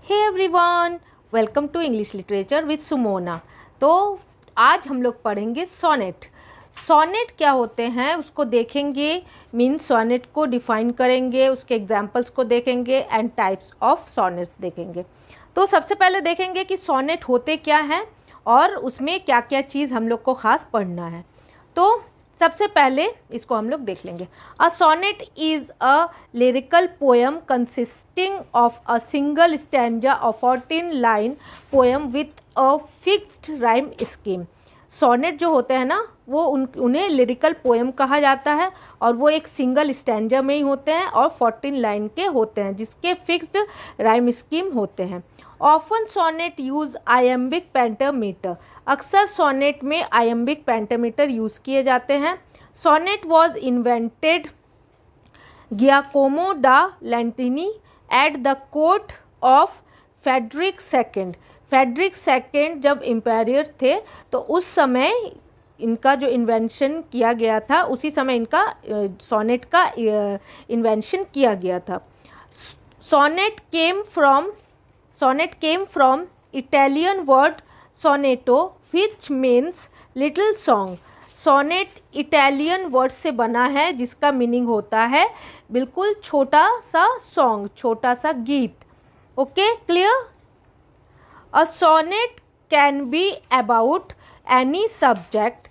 Hey everyone, welcome to English literature with Sumona. तो आज हम लोग पढ़ेंगे सोनेट। सोनेट क्या होते हैं उसको देखेंगे, मीन्स सोनेट को डिफाइन करेंगे, उसके एग्जाम्पल्स को देखेंगे एंड टाइप्स ऑफ सोनेट्स देखेंगे। तो सबसे पहले देखेंगे कि सोनेट होते क्या हैं और उसमें क्या क्या चीज़ हम लोग को ख़ास पढ़ना है। तो सबसे पहले इसको हम लोग देख लेंगे। A sonnet is a lyrical poem consisting of a single stanza of 14 line poem with a fixed rhyme scheme. Sonnet जो होते हैं ना वो उन्हें लिरिकल पोएम कहा जाता है और वो एक सिंगल स्टैंजा में ही होते हैं और 14 लाइन के होते हैं जिसके फिक्स्ड राइम स्कीम होते हैं। Often sonnet use iambic pentameter, अक्सर सोनेट में आयम्बिक पेंटामीटर यूज़ किए जाते हैं। Sonnet was invented Giacomo da Lentini at the court of Frederick second. Frederick second जब एम्पायर थे तो उस समय इनका जो इन्वेंशन किया गया था उसी समय इनका सोनेट का इन्वेंशन किया गया था। Sonnet came from Italian word sonetto which means little song. Sonnet Italian word से बना है जिसका मीनिंग होता है बिल्कुल छोटा सा सॉन्ग, छोटा सा गीत। Okay, clear? A sonnet can be about any subject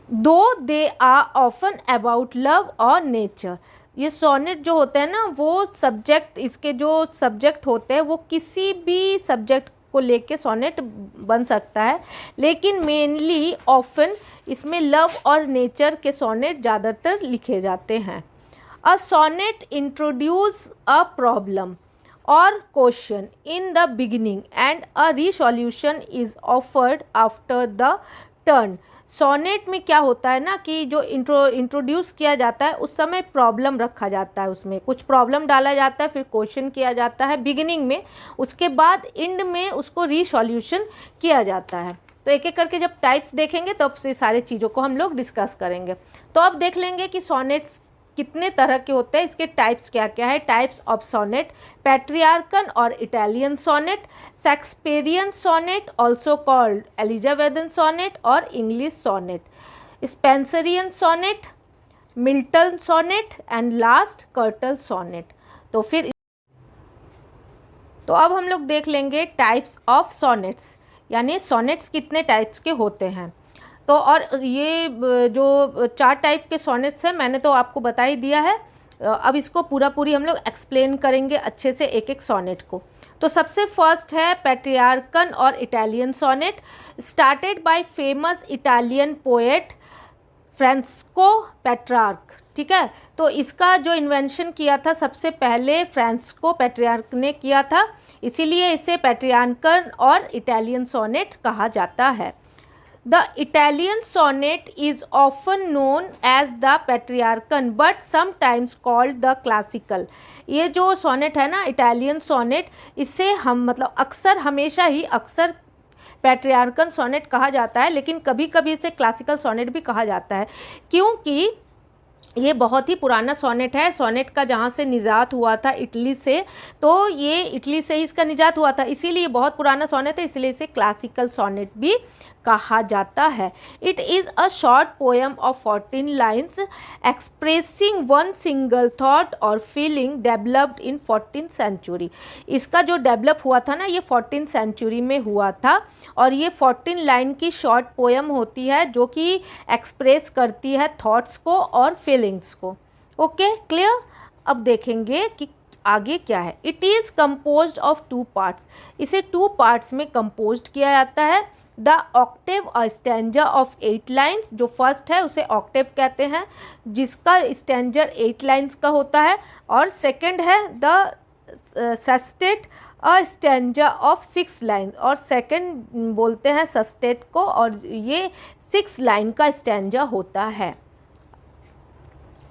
though they are often about love और नेचर। ये सोनेट जो होते हैं ना वो सब्जेक्ट, इसके जो सब्जेक्ट होते हैं वो किसी भी सब्जेक्ट को लेके सोनेट बन सकता है, लेकिन मेनली ऑफन इसमें लव और नेचर के सोनेट ज़्यादातर लिखे जाते हैं। A sonnet introduce a problem और question in the beginning and a resolution is offered after the turn. Sonnet में क्या होता है ना कि जो इंट्रोड्यूस किया जाता है उस समय प्रॉब्लम रखा जाता है, उसमें कुछ प्रॉब्लम डाला जाता है, फिर क्वेश्चन किया जाता है बिगिनिंग में, उसके बाद एंड में उसको रीसोल्यूशन किया जाता है। तो एक एक करके जब टाइप्स देखेंगे तब से सारे चीज़ों को हम लोग डिस्कस करेंगे। तो अब देख लेंगे कि सोनेट्स कितने तरह के होते हैं, इसके टाइप्स क्या क्या है। टाइप्स ऑफ सोनेट: पैट्रियार्कन और Italian sonnet, Shakespearean sonnet also called Elizabethan sonnet और English sonnet, Spenserian sonnet, Milton sonnet and last curtal sonnet. तो अब हम लोग देख लेंगे टाइप्स ऑफ सोनेट्स, यानी सोनेट्स कितने टाइप्स के होते हैं। तो और ये जो 4 टाइप के सोनेट्स हैं मैंने तो आपको बता ही दिया है। अब इसको पूरी हम लोग एक्सप्लेन करेंगे अच्छे से एक एक सोनेट को। तो सबसे फर्स्ट है पैट्रियार्कन और Italian sonnet, started by famous Italian poet Francesco Petrarch. ठीक है, तो इसका जो इन्वेंशन किया था सबसे पहले फ्रांसिस्को पेट्रार्क ने किया था, इसीलिए इसे पैट्रियार्कन और इटालियन सोनेट कहा जाता है। The Italian sonnet is often known as the Petrarchan but sometimes called the classical। ये जो सोनेट है ना इटालियन सोनेट, इससे हम मतलब अक्सर हमेशा ही अक्सर पैट्रियार्कन सोनेट कहा जाता है, लेकिन कभी कभी इसे क्लासिकल सोनेट भी कहा जाता है क्योंकि ये बहुत ही पुराना सोनेट है। सोनेट का जहाँ से निजात हुआ था इटली से, तो ये इटली से ही इसका निजात हुआ था, इसीलिए बहुत पुराना सोनेट है, इसलिए इसे क्लासिकल सोनेट भी कहा जाता है। It is a short poem of 14 lines expressing one single thought और feeling developed in 14th century. इसका जो डेवलप हुआ था ना ये 14th सेंचुरी में हुआ था और ये 14 लाइन की शॉर्ट पोएम होती है जो कि एक्सप्रेस करती है थॉट्स को और फीलिंग्स को। Okay, clear? अब देखेंगे कि आगे क्या है। It is composed of 2 parts, इसे 2 पार्ट्स में कंपोज्ड किया जाता है। The Octave a stanza of 8 lines, जो फर्स्ट है उसे ऑक्टेव कहते हैं जिसका स्टैंजर 8 लाइन्स का होता है, और सेकंड है the sestet a stanza of 6 line, और सेकंड बोलते हैं सस्टेट को, और ये 6 लाइन का स्टैंजा होता है।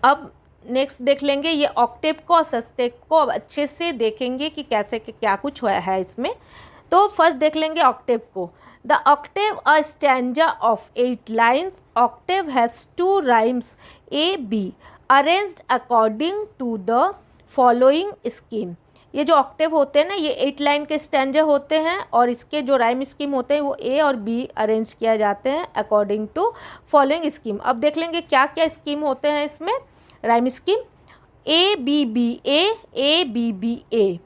अब नेक्स्ट देख लेंगे ये ऑक्टेव को और सस्टेट को, अब अच्छे से देखेंगे कि कैसे क्या कुछ है इसमें। तो फर्स्ट देख लेंगे ऑक्टेव को। The octave, a stanza of 8 lines. Octave has 2 rhymes A, B, arranged according to the following scheme. ये जो ऑक्टेव होते हैं ना, ये 8 लाइन के स्टैंजा होते हैं और इसके जो राइम स्कीम होते हैं वो ए और बी अरेंज किया जाते हैं अकॉर्डिंग टू फॉलोइंग स्कीम। अब देख लेंगे क्या क्या स्कीम होते हैं इसमें। Rhyme scheme A B B A B B A.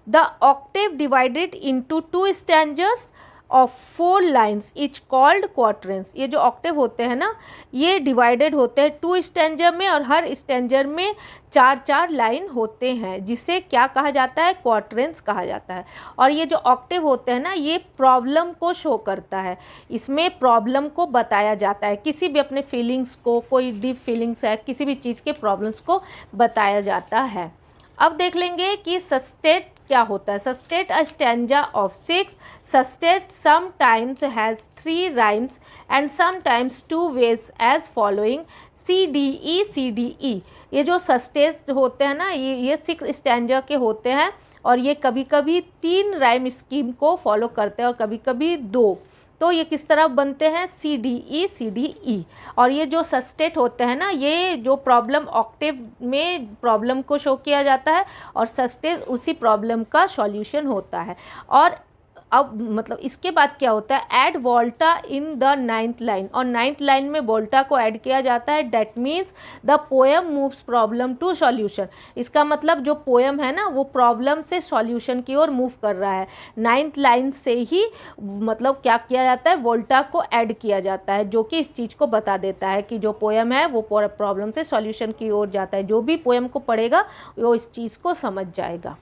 The octave divided into 2 stanzas of 4 lines each called quatrains. ये जो ऑक्टेव होते हैं ना, ये डिवाइडेड होते हैं 2 स्टैंजर में और हर स्टैंजर में 4-4 लाइन होते हैं, जिसे क्या कहा जाता है, क्वार्टरेंस कहा जाता है। और ये जो ऑक्टेव होते हैं ना, ये प्रॉब्लम को शो करता है, इसमें प्रॉब्लम को बताया जाता है, किसी भी अपने फीलिंग्स को, कोई डीप फीलिंग्स है, किसी भी चीज़ के प्रॉब्लम्स को बताया जाता है। अब देख लेंगे कि सस्टेट क्या होता है। Sestet a stanza of 6। Sestet sometimes has 3 rhymes and sometimes 2 ways as following CDE CDE। ये जो सस्टेट होते हैं ना, ये 6 स्टैंजा के होते हैं और ये कभी कभी 3 राइम स्कीम को फॉलो करते हैं और कभी कभी 2। तो ये किस तरह बनते हैं, CDE CDE। और ये जो सस्टेट होते हैं ना, ये जो प्रॉब्लम ऑक्टेव में प्रॉब्लम को शो किया जाता है और सस्टेट उसी प्रॉब्लम का सॉल्यूशन होता है। और अब मतलब इसके बाद क्या होता है, add volta in the 9th line. और 9th लाइन में वोल्टा को ऐड किया जाता है। That means the poem moves problem to solution. इसका मतलब जो पोएम है ना, वो प्रॉब्लम से सॉल्यूशन की ओर मूव कर रहा है। 9th लाइन से ही मतलब क्या किया जाता है, वोल्टा को ऐड किया जाता है, जो कि इस चीज़ को बता देता है कि जो पोएम है वो प्रॉब्लम से सॉल्यूशन की ओर जाता है। जो भी पोएम को पढ़ेगा वो इस चीज़ को समझ जाएगा।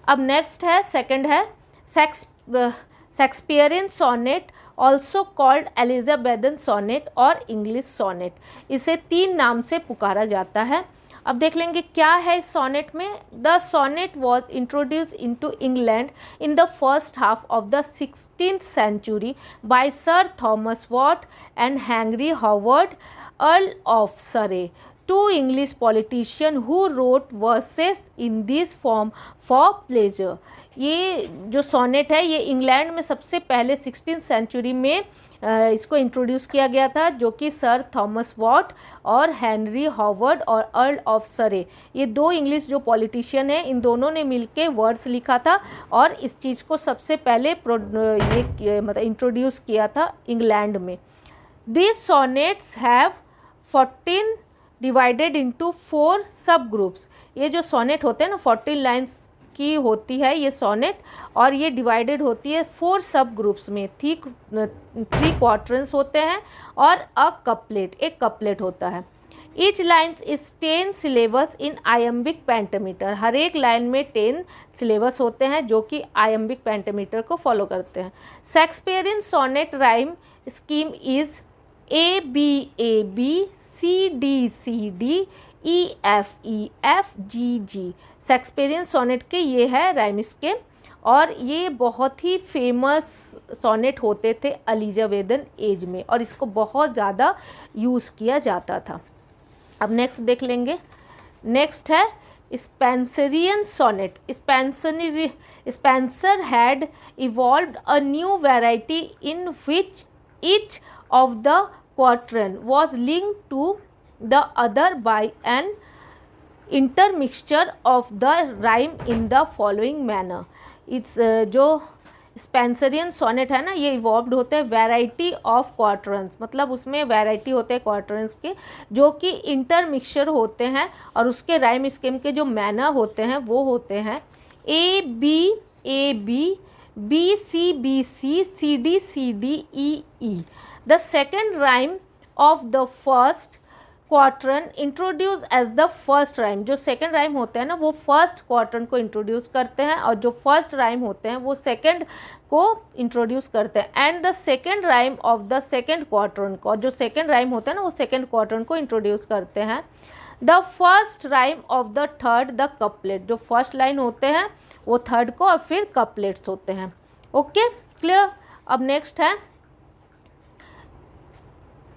अब नेक्स्ट है, सेकंड है Shakespearean sonnet, also called Elizabethan sonnet और इंग्लिश सोनेट। इसे 3 नाम से पुकारा जाता है। अब देख लेंगे क्या है इस सोनेट में। The sonnet was introduce into England in the first half of the 16th century by sir Thomas Wyatt and Henry Howard earl of Surrey, 2 English politicians who wrote verses in this form for pleasure। ये जो sonnet है ये England में सबसे पहले 16th century में इसको introduce किया गया था, जो कि सर थॉमस वॉट और हेनरी हॉवर्ड और अर्ल ऑफ सरे, ये 2 इंग्लिश जो पॉलिटिशियन हैं, इन दोनों ने मिलके वर्ड्स लिखा था और इस चीज़ को सबसे पहले ये मतलब इंट्रोड्यूस किया था इंग्लैंड में। This sonnets have 14 divided into 4 सब ग्रुप्स। ये जो सोनेट होते हैं ना, 14 लाइन्स की होती है ये सोनेट और ये डिवाइडेड होती है 4 सब ग्रुप्स में। 3 क्वार्टरन्स होते हैं और एक कपलेट होता है। Each lines is 10 syllables in iambic pentameter. हर एक लाइन में 10 सिलेबस होते हैं जो कि आयम्बिक पेंटामीटर को फॉलो करते हैं। Shakespearean sonnet rhyme scheme is ABAB CD EFEFGG। Shakespearean sonnet के ये है राइम स्कीम और ये बहुत ही फेमस सोनेट होते थे एलिजाबेथन एज में और इसको बहुत ज़्यादा यूज़ किया जाता था। अब नेक्स्ट देख लेंगे। नेक्स्ट है Spenserian sonnet. Spenser had evolved a new variety in which each of the quatrain was linked to the other by an intermixture of the rhyme in the following manner। It's जो Spenserian sonnet है ना, ये evolved होते हैं variety of क्वार्टरन्स, मतलब उसमें variety होते हैं क्वार्टरन्स के जो कि इंटरमिक्सचर होते हैं और उसके राइम स्कीम के जो मैनर होते हैं वो होते हैं ABAB BCBC CDCDEE। The second rhyme of the first quatrain introduce as the first rhyme. जो सेकंड राइम होते हैं ना वो फर्स्ट क्वार्टरन को इंट्रोड्यूस करते हैं और जो फर्स्ट राइम होते हैं वो सेकंड को इंट्रोड्यूस करते हैं। And the second rhyme of the second quatrain को, और जो सेकंड राइम होते हैं ना वो सेकंड क्वार्टरन को इंट्रोड्यूस करते हैं। The first rhyme of the third the couplet. जो फर्स्ट लाइन होते हैं वो थर्ड को और फिर कपलेट्स होते हैं। Okay, clear. अब नेक्स्ट है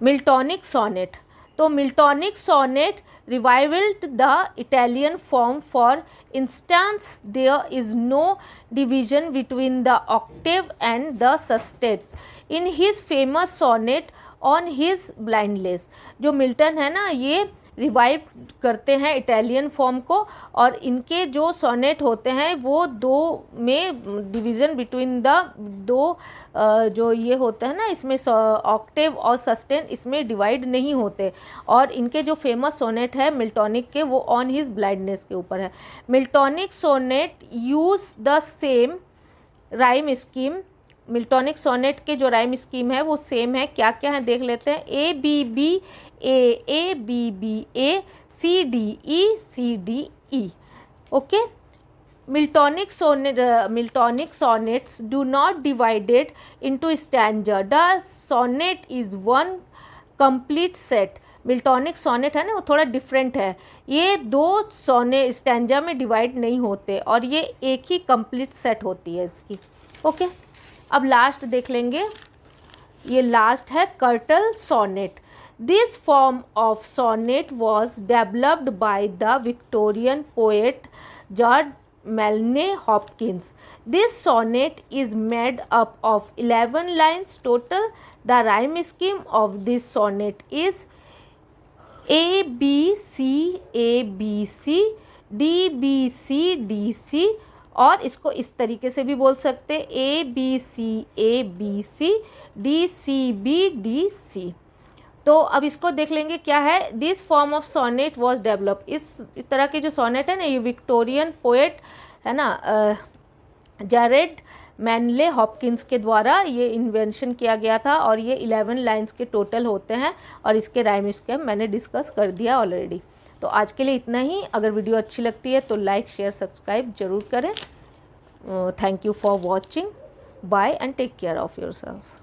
मिल्टॉनिक सोनेट। तो Miltonic sonnet revived the Italian form. For instance there is no division between the octave and the sestet in his famous sonnet on his blindness. जो Milton है ना, ये revive करते हैं Italian form को, और इनके जो सोनेट होते हैं वो दो में डिवीज़न बिटवीन द दो जो ये होते हैं ना, इसमें ऑक्टेव और सस्टेन इसमें डिवाइड नहीं होते। और इनके जो फेमस सोनेट है मिल्टॉनिक के, वो ऑन हिज ब्लाइंडनेस के ऊपर है। Miltonic sonnet use the same rhyme scheme. Miltonic sonnet के जो राइम स्कीम है वो सेम है। क्या क्या है देख लेते हैं। A B B A B B A C D E. Okay. Miltonic sonnets do not divided into stanza. The sonnet is one complete set. Miltonic sonnet है ना, वो थोड़ा डिफरेंट है। ये दो सोने स्टैंजा में डिवाइड नहीं होते और ये एक ही कंप्लीट सेट होती है इसकी। ओके, अब लास्ट देख लेंगे। ये लास्ट है curtal sonnet. This form of sonnet was developed by the Victorian poet George Milne Hopkins. This sonnet is made up of 11 lines total. The rhyme scheme of this sonnet is A B C A B C D B C D C, और इसको इस तरीके से भी बोल सकते A B C A B C D C B D C। तो अब इसको देख लेंगे क्या है। This form of sonnet was develop. इस तरह के जो सोनेट है ना, ये विक्टोरियन पोएट है ना जॉर्ज मैनले हॉपकिंस के द्वारा ये इन्वेंशन किया गया था, और ये 11 लाइंस के टोटल होते हैं, और इसके राइम स्कीम मैंने डिस्कस कर दिया ऑलरेडी। तो आज के लिए इतना ही। अगर वीडियो अच्छी लगती है तो लाइक शेयर सब्सक्राइब जरूर करें। Thank you for watching. Bye and take care of yourself.